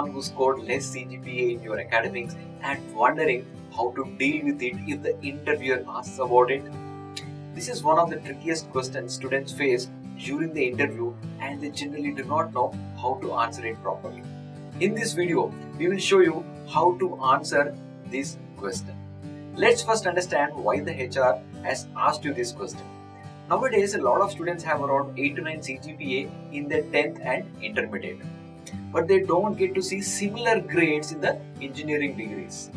someone who scored less CGPA in your academics and wondering how to deal with it if the interviewer asks about it? This is one of the trickiest questions students face during the interview, and they generally do not know how to answer it properly. In this video, we will show you how to answer this question. Let's first understand why the HR has asked you this question. Nowadays, a lot of students have around 8 to 9 CGPA in their 10th and intermediate, but they don't get to see similar grades in the engineering degrees.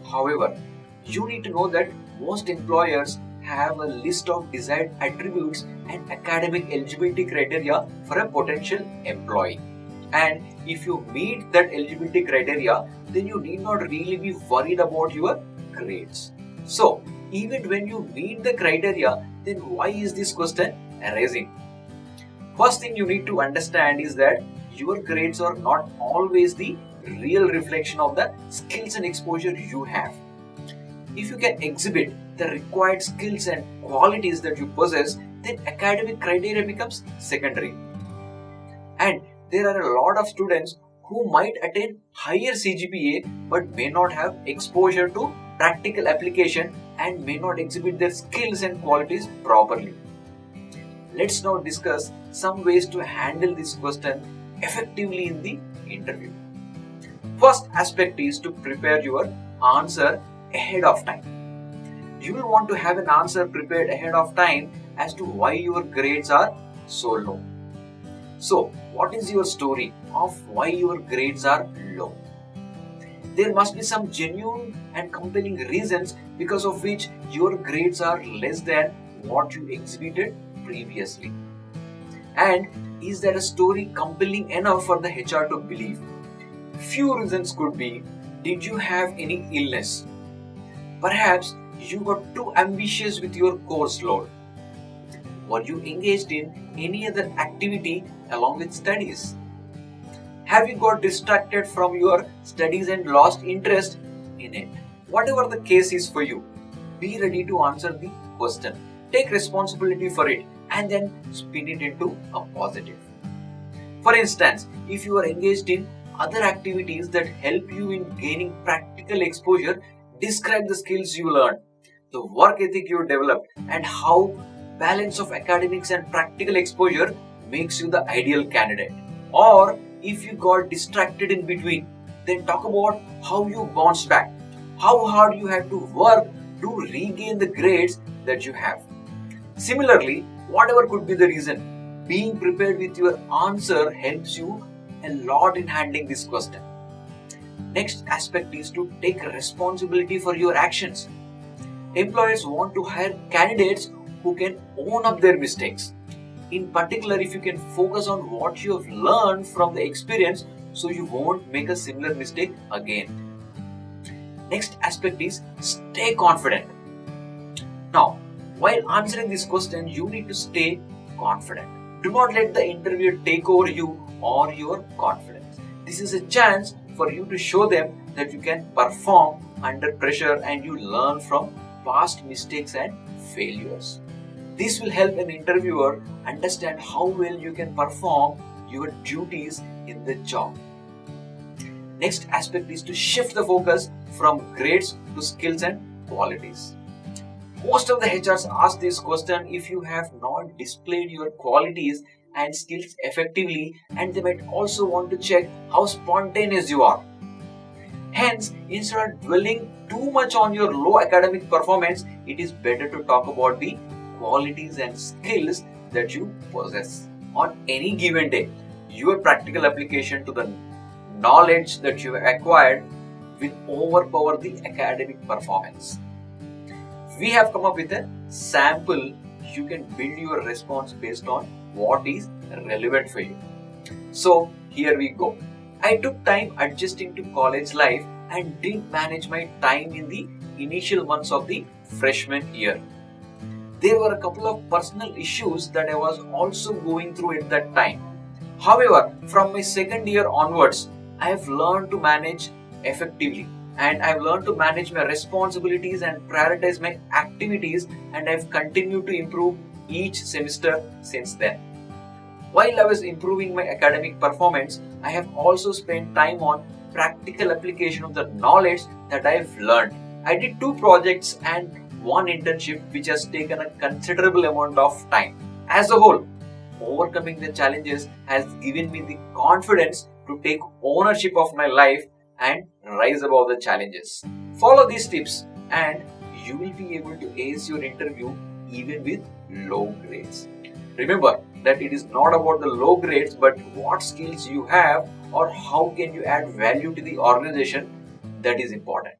However, you need to know that most employers have a list of desired attributes and academic eligibility criteria for a potential employee. And if you meet that eligibility criteria, then you need not really be worried about your grades. So, even when you meet the criteria, then why is this question arising? First thing you need to understand is that your grades are not always the real reflection of the skills and exposure you have. If you can exhibit the required skills and qualities that you possess, then academic criteria becomes secondary. And there are a lot of students who might attain higher CGPA but may not have exposure to practical application and may not exhibit their skills and qualities properly. Let's now discuss some ways to handle this question effectively in the interview. First aspect is to prepare your answer ahead of time. You will want to have an answer prepared ahead of time as to why your grades are so low. So, what is your story of why your grades are low? There must be some genuine and compelling reasons because of which your grades are less than what you exhibited previously. And is that a story compelling enough for the HR to believe? Few reasons could be: did you have any illness? Perhaps you got too ambitious with your course load. Were you engaged in any other activity along with studies? Have you got distracted from your studies and lost interest in it? Whatever the case is for you, be ready to answer the question. Take responsibility for it and then spin it into a positive. For instance, if you are engaged in other activities that help you in gaining practical exposure, describe the skills you learned, the work ethic you developed, and how balance of academics and practical exposure makes you the ideal candidate. Or if you got distracted in between, then talk about how you bounced back, how hard you had to work to regain the grades that you have. Similarly, whatever could be the reason, being prepared with your answer helps you a lot in handling this question. Next aspect is to take responsibility for your actions. Employers want to hire candidates who can own up their mistakes. In particular, if you can focus on what you have learned from the experience so you won't make a similar mistake again. Next aspect is stay confident. Now, while answering this question, you need to stay confident. Do not let the interviewer take over you or your confidence. This is a chance for you to show them that you can perform under pressure and you learn from past mistakes and failures. This will help an interviewer understand how well you can perform your duties in the job. Next aspect is to shift the focus from grades to skills and qualities. Most of the HRs ask this question if you have not displayed your qualities and skills effectively, and they might also want to check how spontaneous you are. Hence, instead of dwelling too much on your low academic performance, it is better to talk about the qualities and skills that you possess. On any given day, your practical application to the knowledge that you have acquired will overpower the academic performance. We have come up with a sample. You can build your response based on what is relevant for you. So here we go. I took time adjusting to college life and didn't manage my time in the initial months of the freshman year. There were a couple of personal issues that I was also going through at that time. However, from my second year onwards, I have learned to manage effectively, and I've learned to manage my responsibilities and prioritize my activities, and I've continued to improve each semester since then. While I was improving my academic performance, I have also spent time on practical application of the knowledge that I've learned. I did 2 projects and 1 internship, which has taken a considerable amount of time. As a whole, overcoming the challenges has given me the confidence to take ownership of my life and rise above the challenges. Follow these tips and you will be able to ace your interview even with low grades. Remember that it is not about the low grades but what skills you have or how can you add value to the organization that is important.